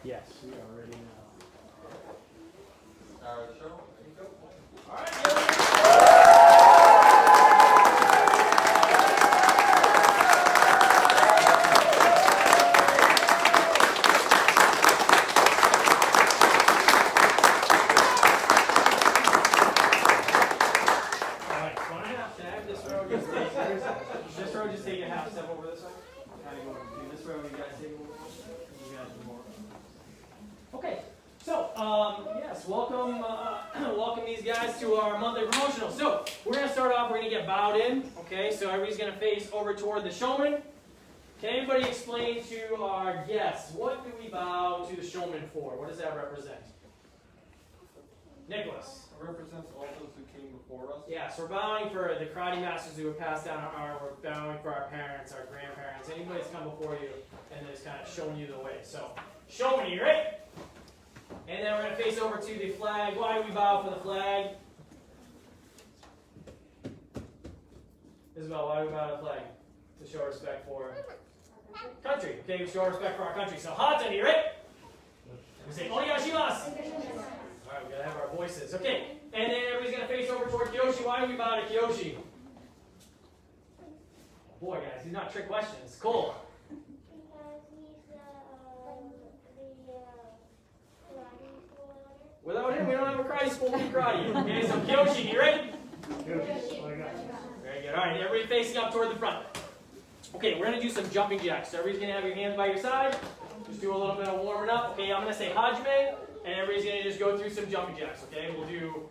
Yes, we are ready now. Show. All right. Just take a half step over this way. Kind of go do this row. You guys take a little. You guys do more. Okay. So, yes, welcome, welcome these guys to our monthly promotional. So, we're going to start off. We're going to get bowed in. Okay. So everybody's going to face over toward the showman. Can anybody explain to our guests what do we bow to the showman for? What does that represent? Nicholas. It represents all those who came before us. Yeah, so we're bowing for the karate masters who have passed down we're bowing for our parents, our grandparents, anybody that's come before you and has kind of shown you the way. So, showman, you ready? And then we're going to face over to the flag. Why do we bow for the flag? Isabel, why do we bow to the flag? To show respect for country. Okay, we show respect for our country. So, Hata, you ready? We say, Onegashimasu. All right, we gotta have our voices. Okay, and then everybody's gonna face over toward Kiyoshi. Why do we bow to Kiyoshi? Oh boy, guys, these are not trick questions. Cool. Because he's the karate school owner. Without him, we don't have a karate school. We do karate. Okay, so Kiyoshi, you ready? Kiyoshi. Very good. All right, everybody facing up toward the front. Okay, we're gonna do some jumping jacks. So everybody's gonna have your hands by your side. Just do a little bit of warming up. Okay, I'm gonna say Hajime. And everybody's going to just go through some jumping jacks, okay? We'll do,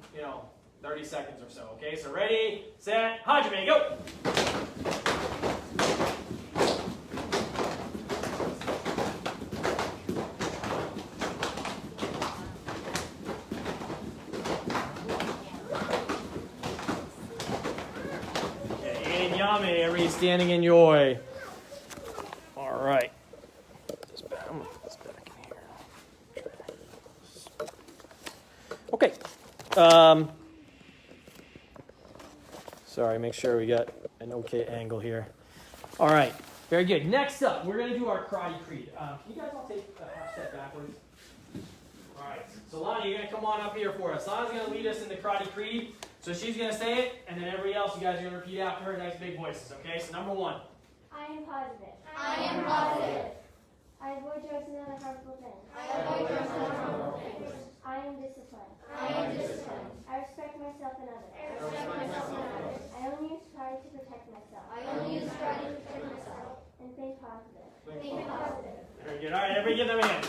30 seconds or so, okay? So ready, set, Hajime, go! Okay, and Yame, everybody's standing in Yoi. All right. Okay. Sorry, make sure we got an okay angle here. All right. Very good. Next up, we're going to do our karate creed. Can you guys all take a half step backwards? All right. So Lana, you're going to come on up here for us. Lana's going to lead us in the karate creed. So she's going to say it, and then everybody else, you guys are going to repeat after her. Nice big voices. Okay. So number one. I am positive. I am positive. I avoid drugs and other harmful things. I avoid drugs and other harmful things. I am disciplined. I am disciplined. I respect myself and others. I respect myself and others. I only use karate to protect myself. I only use karate to protect myself. And think positive. Think positive. Very good. All right, everybody give them a hand.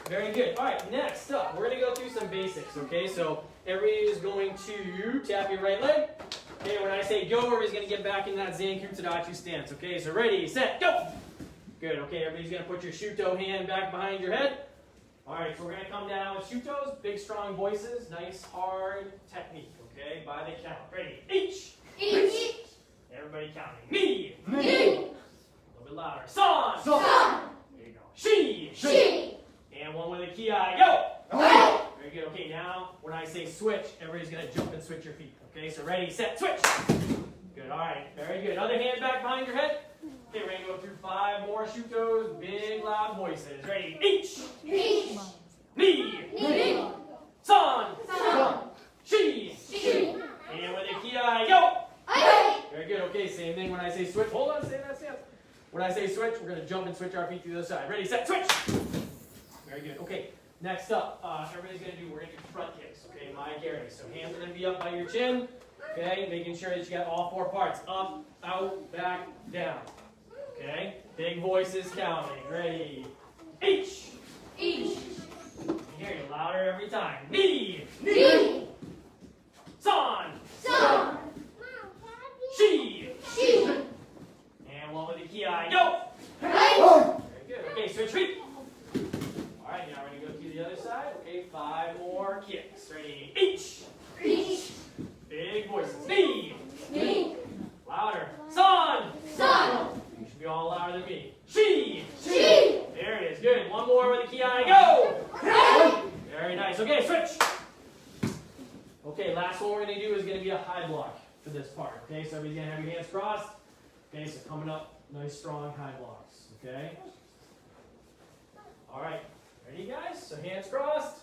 Very good. All right, next up, we're going to go through some basics, okay? So everybody is going to tap your right leg. Okay, when I say go, everybody's going to get back in that Zanku Tadachi stance, okay? So ready, set, go! Good, okay, everybody's going to put your Shuto hand back behind your head. All right, so we're going to come down with Shutos, big strong voices, nice hard technique, okay? By the count. Ready, each! Each. Everybody counting. Me! Me. A little bit louder. San! Son. There you go. She! She. And one with a ki, go! Go. Very good. Okay, now when I say switch, everybody's going to jump and switch your feet. Okay, so ready, set, switch! Good, all right. Very good. Other hand back behind your head. Okay, we're going to go through 5 more Shutos, big loud voices. Ready, each! Each. Me! Me. San! Son. She! She. And with a ki, go! I. Very good. Okay, same thing when I say switch. Hold on, stay in that stance. When I say switch, we're going to jump and switch our feet to the other side. Ready, set, switch! Very good. Okay, next up, everybody's going to do, we're going to do front kicks. Okay, my carry. So hands are going to be up by your chin. Okay, making sure that you got all 4 parts. Up, out, back, down. Okay, big voices counting. Ready, each! Each. You hear you louder every time. Me! Me. San! Son. She! She. And one with the ki, go! Right. Very good. Okay, switch feet. All right, now we're going to go to the other side. Okay, 5 more kicks. Ready? Each. Each. Big voices. Me. Me. Louder. San. Son. You should be all louder than me. She. She. There it is. Good. One more with the ki, go! Right. Very nice. Okay, switch. Okay, last one we're going to do is going to be a high block for this part. Okay, so everybody's going to have your hands crossed. Okay, so coming up, nice strong high blocks. Okay. All right, ready, guys? So hands crossed.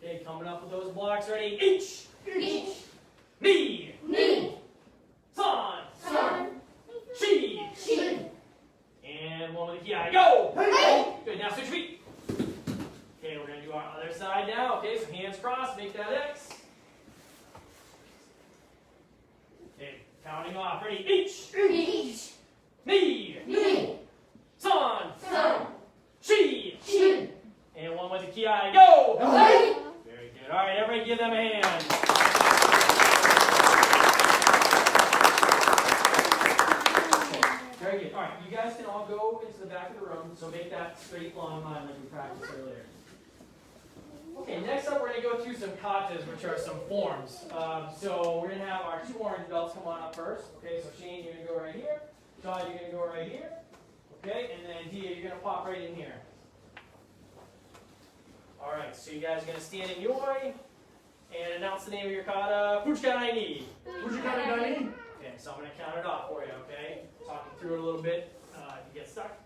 Okay, coming up with those blocks. Ready? Each. Each. Knee. Knee. Son. Son. She. She. And one with the ki. Go. Hey. Good. Now switch feet. Okay, we're gonna do our other side now. Okay, so hands crossed. Make that X. Okay, counting off. Ready? Each. Each. Knee. Knee. Son. Son. She. She. And one with the ki. Go. Hey. Very good. All right, everybody give them a hand. Okay, very good. All right, you guys can all go into the back of the room, so make that straight long line like we practiced earlier. Okay, next up we're going to go through some katas, which are some forms. So we're going to have our 2 orange belts come on up first. Okay, so Shane, you're going to go right here. Todd, you're going to go right here. Okay, and then Dia, you're going to pop right in here. All right, so you guys are going to stand in yoi and announce the name of your kata. Fujikanai ni. Fujikanai ni. Okay, so I'm going to count it off for you, okay? Talking through it a little bit. If you get stuck,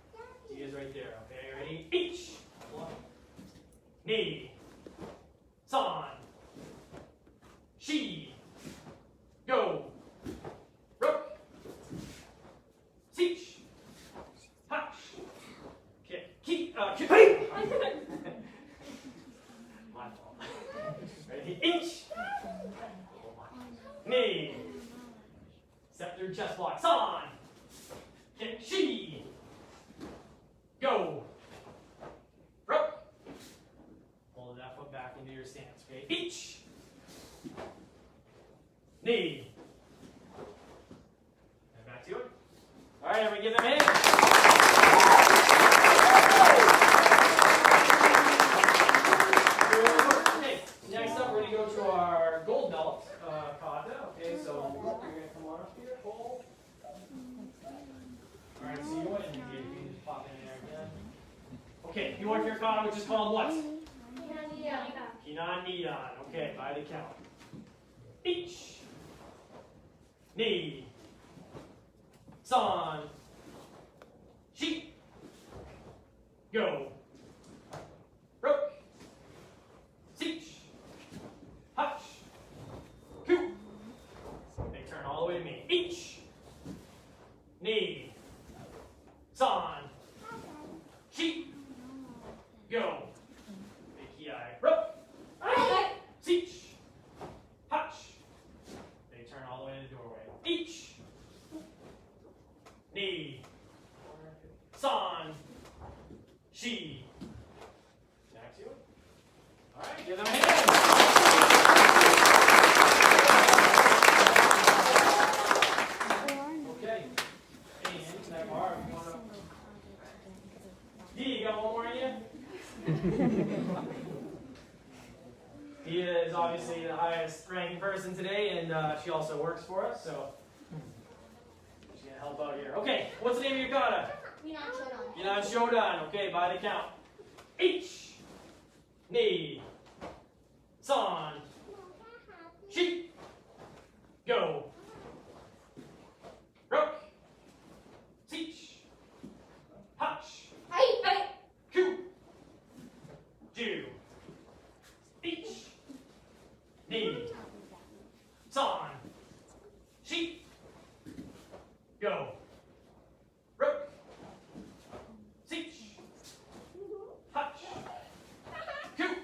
Dia's right there, okay? Ready? Each. Ni. San. She. Go. Rook. Seach. Hatch. Okay. Keep. Hey! My fault. Ready? Each. Knee. Step through chest block. San. Okay. She. Go. Rook. Hold that foot back into your stance. Okay. Each. Knee. And back to it. All right, everybody give them a hand. Okay, next up we're going to go to our gold belt kata. Okay, so you're going to come on up here. Hold. All right, so you want to you can just pop in there again. Okay, you want your kata, which is called what? Hinan Nidan. Okay, by the count. Each. Knee. San. She. Go. Rook. Seach. Hutch. Coup. They turn all the way to me. Each. Knee. San. She. Go. Big ki. Rook. Seach. Hutch. They turn all the way to the doorway. Each. Knee. San. She. Back to you. All right, give them a hand. Okay. And that bar, if you want to. Dee, you got one more in you? Dia is obviously the highest ranking person today, and she also works for us, so she's going to help out here. Okay, what's the name of your kata? Yinan Shodan. Okay, by the count. Each. Knee. San. She. Go. Rook. Seach. Hutch. Coup. Jew. Each. Knee. San. She. Go. Rook. Seach. Hutch. Coup.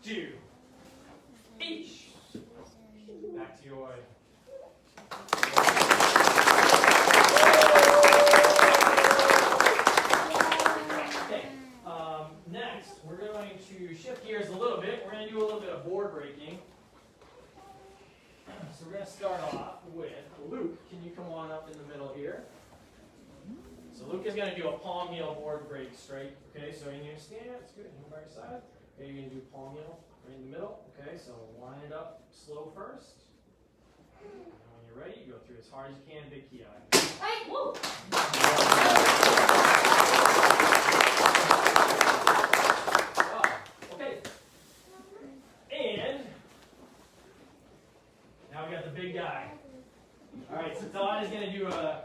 Jew. Each. Back to your way. Okay. Next, we're going to shift gears a little bit. We're going to do a little bit of board breaking. So we're going to start off with Luke. Can you come on up in the middle here? So Luke is going to do a palm heel board break straight. Okay, so in your stance, good. You by your side. Okay, you're going to do palm heel right in the middle. Okay, so line it up slow first. And when you're ready, you go through as hard as you can, big ki. Okay. And now we got the big guy. All right, so Todd is going to do a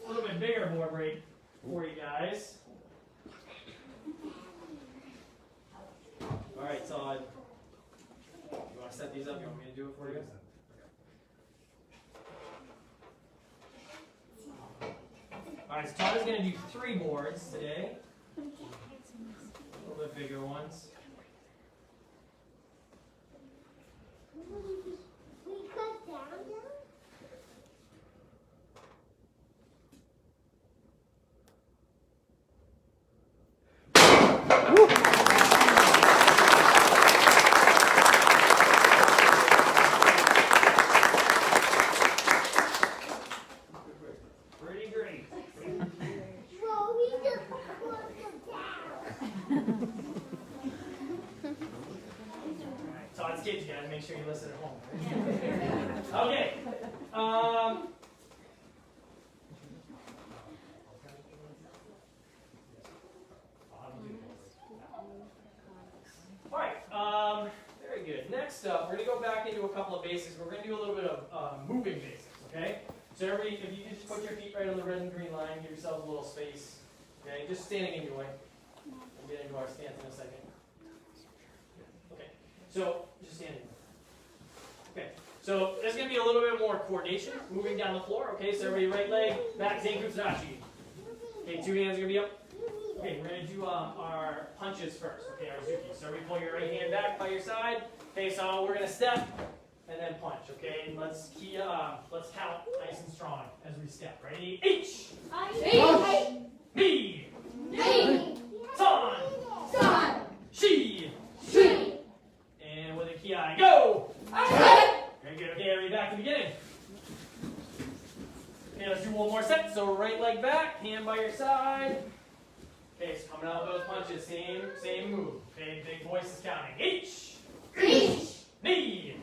a little bit bigger board break for you guys. All right, Todd. You want to set these up? You want me to do it for you? All right, so Todd is going to do 3 boards today. A little bit bigger ones. We cut down now? Pretty great. Well, we just put them down. Todd's kids, you gotta make sure you listen at home. Okay. All right. Very good. Next up, we're gonna go back into a couple of basics. We're gonna do a little bit of moving basics. Okay. So everybody, if you could just put your feet right on the red and green line, give yourselves a little space. Okay. Just standing in your way. We'll get into our stance in a second. Okay. So just standing. Okay, so there's going to be a little bit more coordination moving down the floor. Okay, so everybody right leg back, Zankutsudachi. Okay, 2 hands are going to be up. Okay, we're going to do our punches first. Okay, our Zuki. So everybody pull your right hand back by your side. Okay, so we're going to step and then punch. Okay, and let's count nice and strong as we step. Ready? H. B. Son. She. And with a ki, go. Very good. Okay, everybody back to the beginning. Okay, let's do one more set. So right leg back, hand by your side. Okay, so coming out with those punches, same move. Okay, big voice is counting. H. Knee.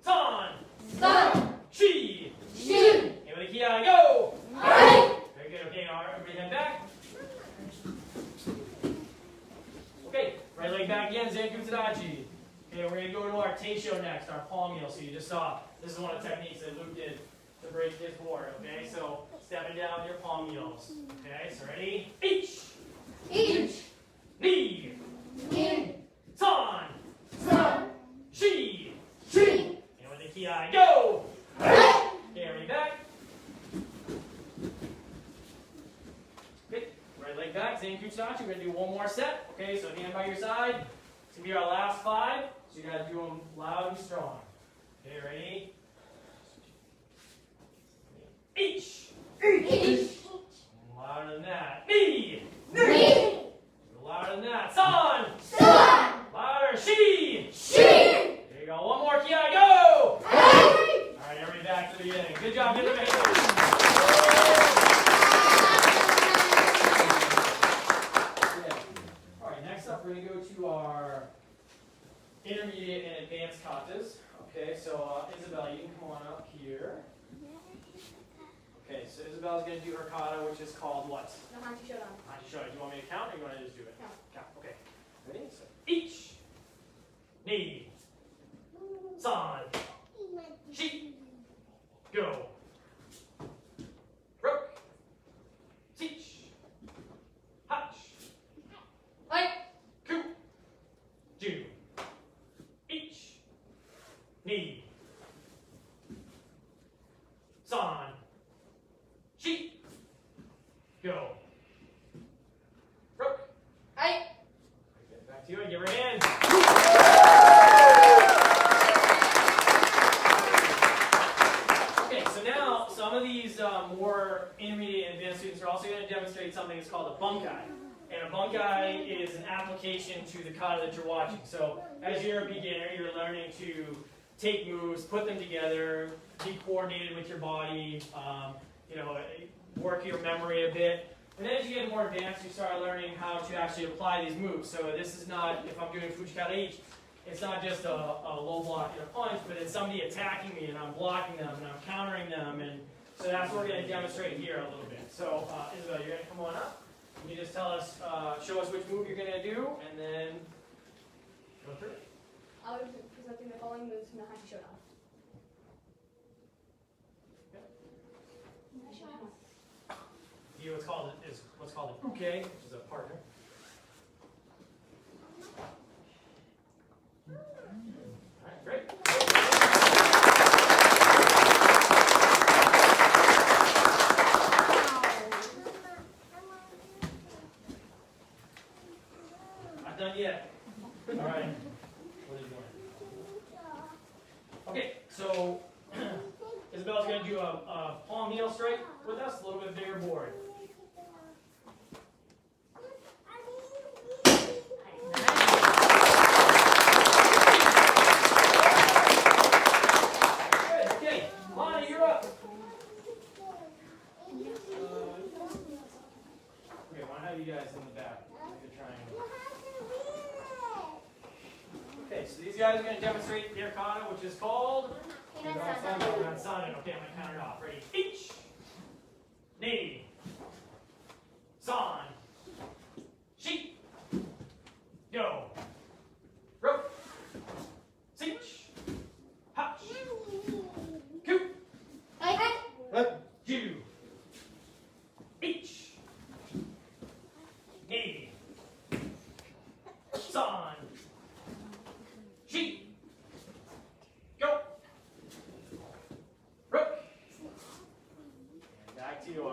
Son. She. And with a ki, go. Very good. Okay, now everybody head back. Okay, right leg back again, Zankutsudachi. Okay, we're going to go to our Teisho next, our palm heel. So you just saw, this is one of the techniques that Luke did to break his board. Okay, so stepping down with your palm heels. Okay, so ready? H. Knee. Son. She. And with the ki, go. Okay, everybody back. Okay, right leg back, Zankutsudachi. We're going to do one more set. Okay, so hand by your side. It's going to be our last 5. So you got to do them loud and strong. Okay, ready? H. Louder than that. Knee. Louder than that. Son. Louder. She. There you go. One more. Ki, go. All right, everybody back to the beginning. Good job. Give them a hand. All right, next up we're going to go to our intermediate and advanced katas. Okay, so Isabel, you can come on up here. Okay, so Isabel's going to do her kata, which is called what? Hanshi Shodan. Hanshi Shodan. Do you want me to count, or do you want to just do it? Count. Count. Okay. Ready? So each. Knee. San. She. Go. Rook. Teach. Hutch. Ku. Ju. Each. Knee. San. She. Go. Rook. Hey. Okay, back to you and give her a hand. Okay, so now some of these more intermediate and advanced students are also going to demonstrate something that's called a bunkai. And a bunkai is an application to the kata that you're watching. So as you're a beginner, you're learning to take moves, put them together, be coordinated with your body, work your memory a bit. And then as you get more advanced, you start learning how to actually apply these moves. So this is not, if I'm doing Fujikata H, it's not just a low block and a punch, but it's somebody attacking me and I'm blocking them and I'm countering them. And so that's what we're going to demonstrate here a little bit. So Isabel, you're going to come on up. You just tell us, show us which move you're going to do, and then go through it. I'll be presenting the following moves from the Hanshi Shodan. what's called an uke, which is a partner. All right, great. Not done yet. All right. What are you doing? Okay, so Isabel's going to do a palm heel strike with us, a little bit bigger board. Good, okay. Lana, you're up. Okay, why don't I have you guys in the back? Make a triangle. Okay, so these guys are going to demonstrate their kata, which is called Untitled. Okay, I'm going to count it off. Ready? Each, knee, san, sheep, go, rope, seach, hutch, coop, you, each, knee, san, sheep, go, rope, and back to you.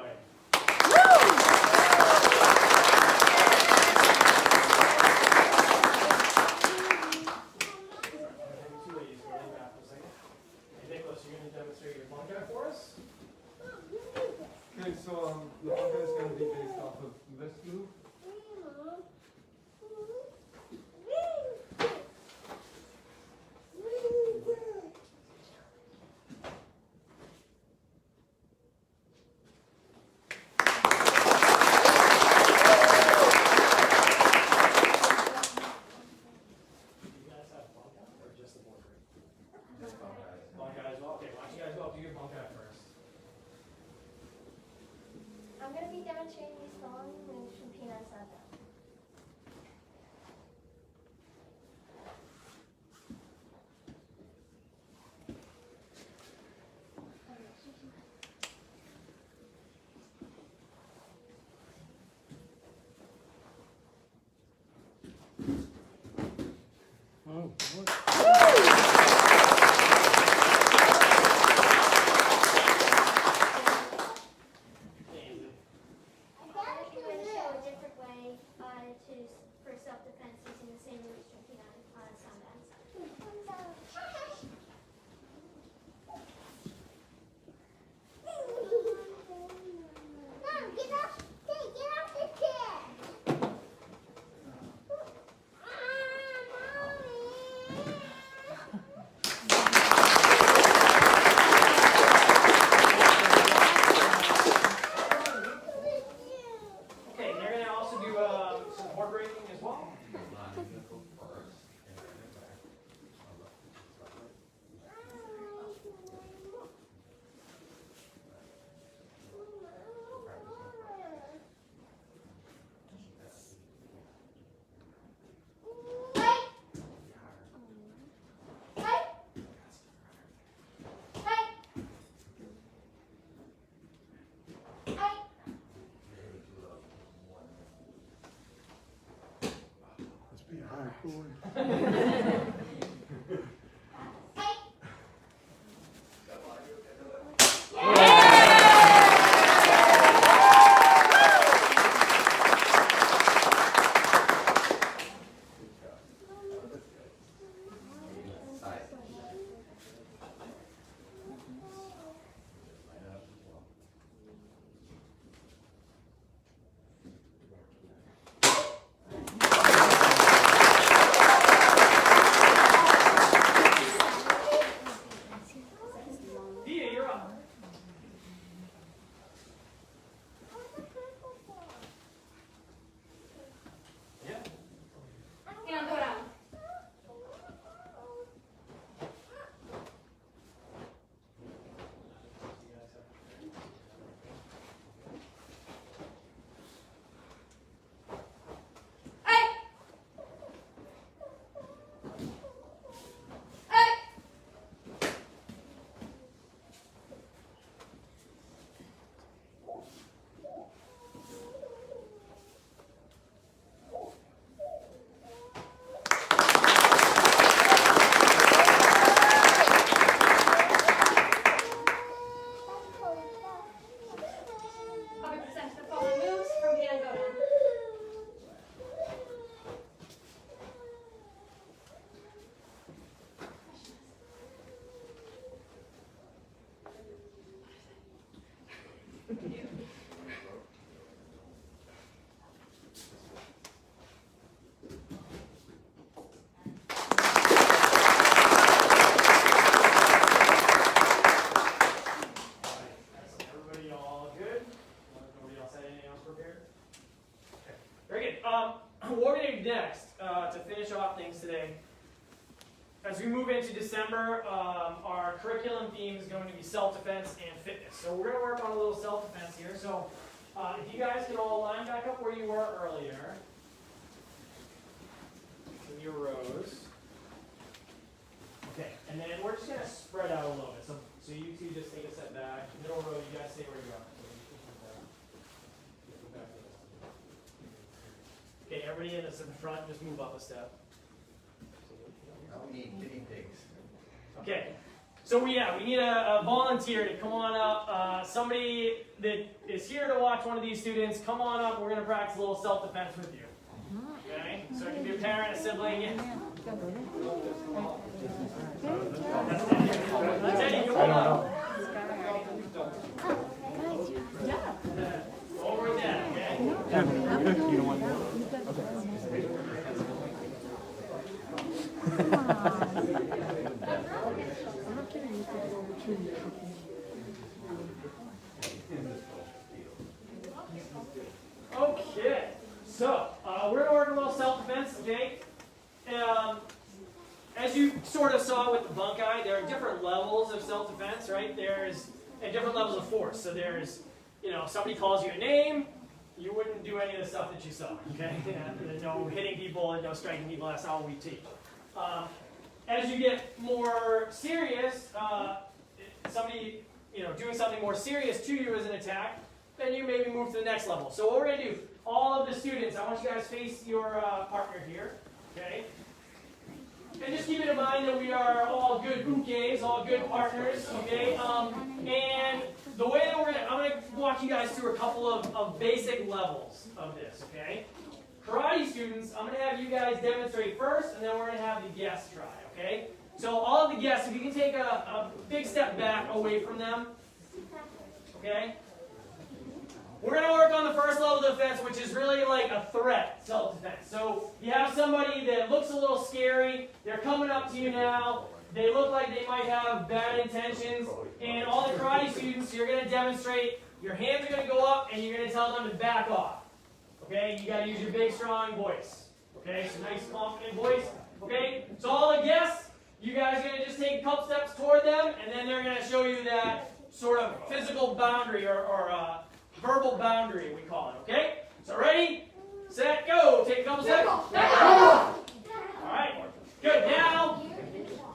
Demonstrate your bunkai for us. Okay, so the bunkai is going to be based off of this move. Do you guys have bunkai or just the board break? Bunkai as well? Okay, why don't you guys go up to your bunkai first? I'm going to be demonstrating these following moves from Peanuts on them. I'm going to show a different way for self-defense using the same moves from Peanuts on Sundance. Mom, get off the chair! Okay, they're going to also do some board breaking as well. do next to finish off things today, as we move into December, our curriculum theme is going to be self-defense and fitness. So we're going to work on a little self-defense here. So if you guys can all line back up where you were earlier, in your rows. Okay, and then we're just going to spread out a little bit. So you two just take a step back. Middle row, you guys stay where you are. Okay, everybody in this in the front, just move up a step. We need guinea pigs. Okay, so we need a volunteer to come on up. Somebody that is here to watch one of these students, come on up. We're going to practice a little self-defense with you. Okay, so it can be a parent, a sibling. Teddy, come on up. Over that, okay? You don't want that? Okay, so we're going to work a little self-defense, okay? As you sort of saw with the bunk eye, there are different levels of self-defense, right? And different levels of force. So there's, somebody calls you a name, you wouldn't do any of the stuff that you saw, okay? No hitting people and no striking people, that's not what we teach. As you get more serious, somebody, doing something more serious to you as an attack, then you maybe move to the next level. So what we're going to do, all of the students, I want you guys to face your partner here, okay? And just keep it in mind that we are all good bouquets, all good partners, okay? And the way that I'm going to walk you guys through a couple of basic levels of this, okay? Karate students, I'm going to have you guys demonstrate first, and then we're going to have the guests try, okay? So all of the guests, if you can take a big step back away from them, okay? We're going to work on the first level of defense, which is really like a threat, self-defense. So you have somebody that looks a little scary, they're coming up to you now, they look like they might have bad intentions, and all the karate students, you're going to demonstrate, your hands are going to go up, and you're going to tell them to back off. Okay, you got to use your big, strong voice. Okay, so nice, confident voice. Okay, so all the guests, you guys are going to just take a couple steps toward them, and then they're going to show you that sort of physical boundary or verbal boundary, we call it. Okay, so ready, set, go. Take a couple steps. All right, good. Now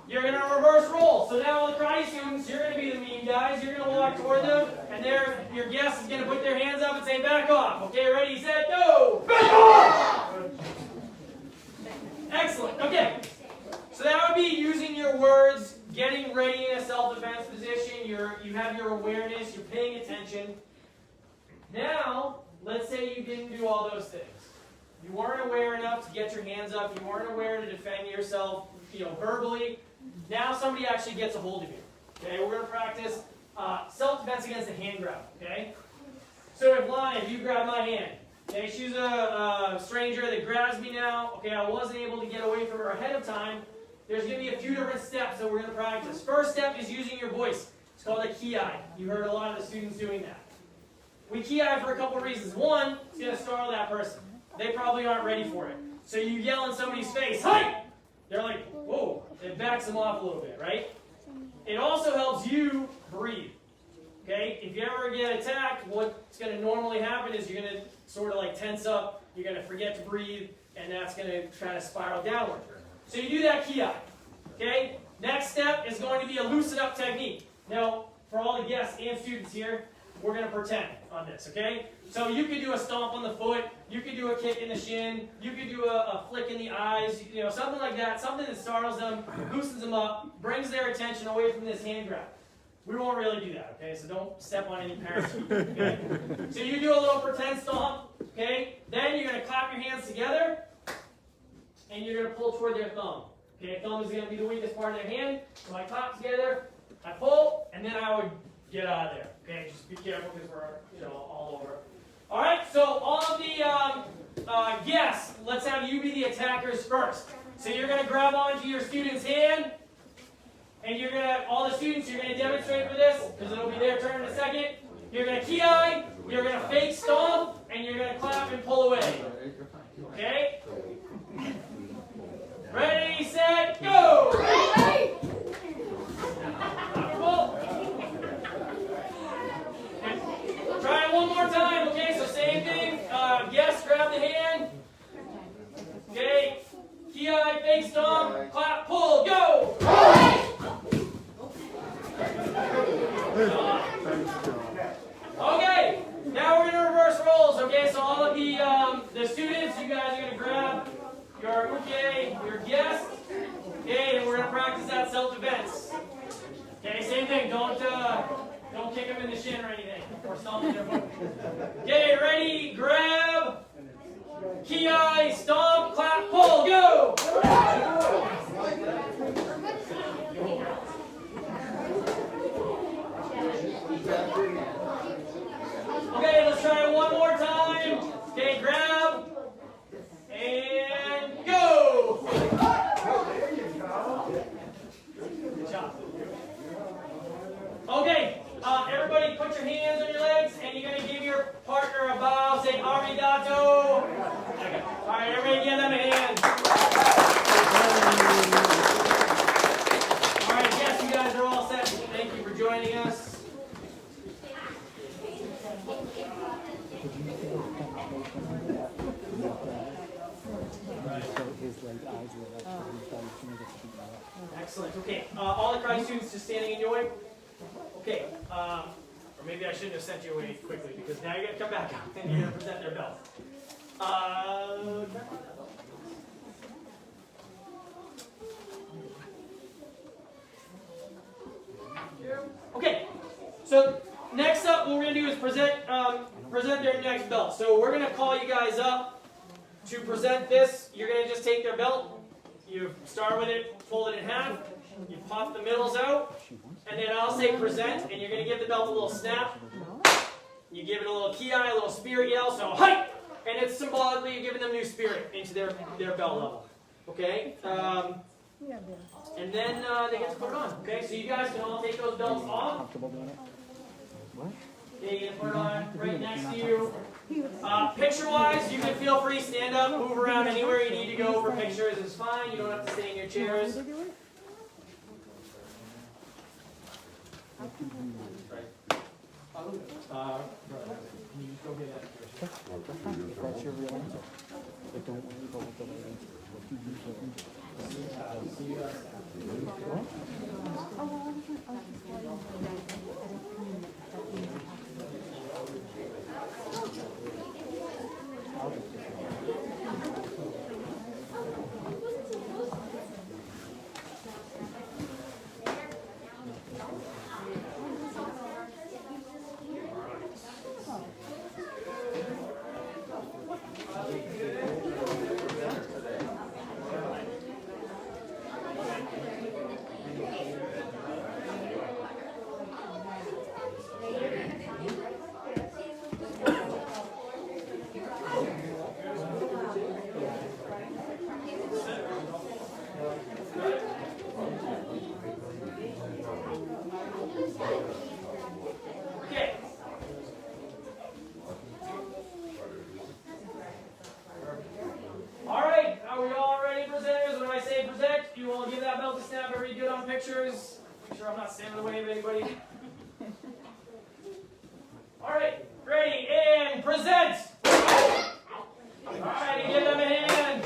you're going to reverse roll. So now all the karate students, you're going to be the mean guys. You're going to walk toward them, and your guest is going to put their hands up and say, back off. Okay, ready, set, go. Back off! Excellent. Okay, so that would be using your words, getting ready in a self-defense position. You have your awareness. You're paying attention. Now, let's say you didn't do all those things. You weren't aware enough to get your hands up. You weren't aware to defend yourself, verbally. Now somebody actually gets a hold of you. Okay, we're going to practice self-defense against a hand grab. Okay, so if you grab my hand, okay, she's a stranger that grabs me now. Okay, I wasn't able to get away from her ahead of time. There's going to be a few different steps that we're going to practice. First step is using your voice. It's called a ki-eye. You heard a lot of the students doing that. We ki-eye for a couple reasons. One, it's going to startle that person. They probably aren't ready for it. So you yell in somebody's face, "Hi!" They're like, whoa. It backs them off a little bit, right? It also helps you breathe. Okay? If you ever get attacked, what's going to normally happen is you're going to sort of like tense up. You're going to forget to breathe, and that's going to kind of spiral downward. So you do that ki-eye. Okay? Next step is going to be a loosen up technique. Now, for all the guests and students here, we're going to pretend on this, okay? So you could do a stomp on the foot, you could do a kick in the shin, you could do a flick in the eyes, something like that, something that startles them, loosens them up, brings their attention away from this hand grab. We won't really do that, okay? So don't step on any parents' feet, okay? So you do a little pretend stomp, okay? Then you're going to clap your hands together, and you're going to pull toward their thumb. Okay, thumb is going to be the weakest part of their hand. So I clap together, I pull, and then I would get out of there. Okay, just be careful because we're all over. All right, so all of the guests, let's have you be the attackers first. So you're going to grab onto your student's hand, and all the students, you're going to demonstrate for this because it'll be their turn in a second. You're going to ki-eye, you're going to fake stomp, and you're going to clap and pull away. Okay? the students, you guys are gonna grab your your guest. Okay, and we're gonna practice that self-defense. Okay, same thing. Don't kick them in the shin or anything, or stomp in their foot. Okay, ready? Grab. Ki, stomp, clap, pull, go! Okay, let's try it one more time. Okay, grab. And go! Good job. Okay, everybody put your hands on your legs and you're going to give your partner a bow. Say arigato. Okay. All right, everybody give them a hand. All right, yes, you guys are all set. Thank you for joining us. Excellent. Okay, all the Christ students just standing in your way. Okay, or maybe I shouldn't have sent you away quickly because now you're going to come back up and you're going to present their belt. Okay, so next up what we're going to do is present their next belt. So we're going to call you guys up to present this. You're going to just take their belt, you start with it, fold it in half, you pop the middles out, and then I'll say present, and you're going to give the belt a little snap. You give it a little ki, a little spirit yell, so height! And it's symbolically you're giving them new spirit into their belt level. Okay? And then they get to put it on. Okay, so you guys can all take those belts off. Okay, you can put it on right next to you. Picture-wise, you can feel free, stand up, move around anywhere you need to go for pictures. It's fine. You don't have to stay in your chairs. Can you go get that? If that's your real answer. But don't worry about what the right answer is. What you usually pictures. Make sure I'm not standing in the way of anybody. All right, ready, and present. All right, and give them a hand.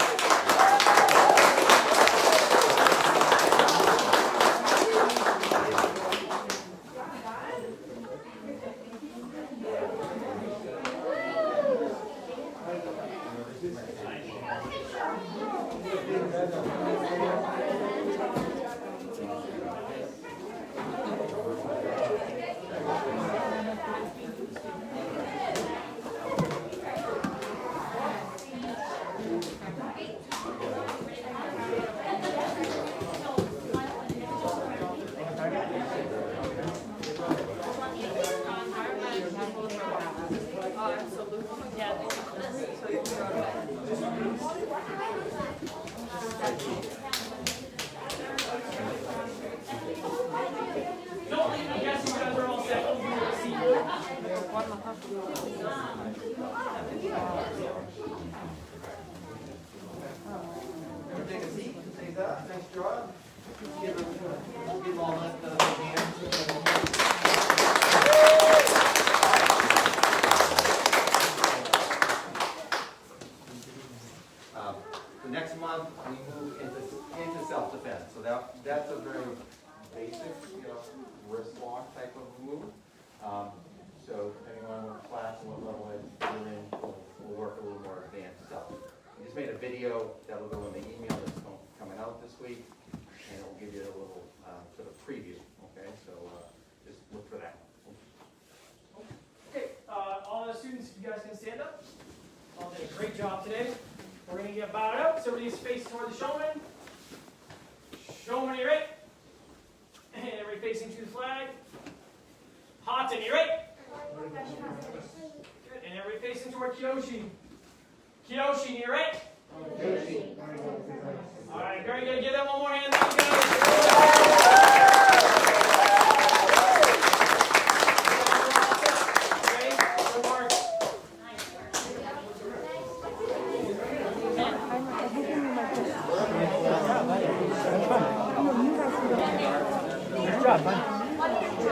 Take a seat. Take that. Nice job. Give all that hands. The next month we move into self-defense. So that's a very basic, wrist lock type of move. So depending on what class and what level video that will go in the email that's coming out this week, and it will give you a little sort of preview, okay? So just look for that. Okay, all the students, if you guys can stand up. All did a great job today. We're going to get bowed out, so everybody's face toward the showman. Showman, you right? And everybody facing to the flag. Hatan, you right? Good, and everybody facing toward Kyoshi. Kyoshi, you right? All right, very good. Give them one more hand. Thank you Good job, man.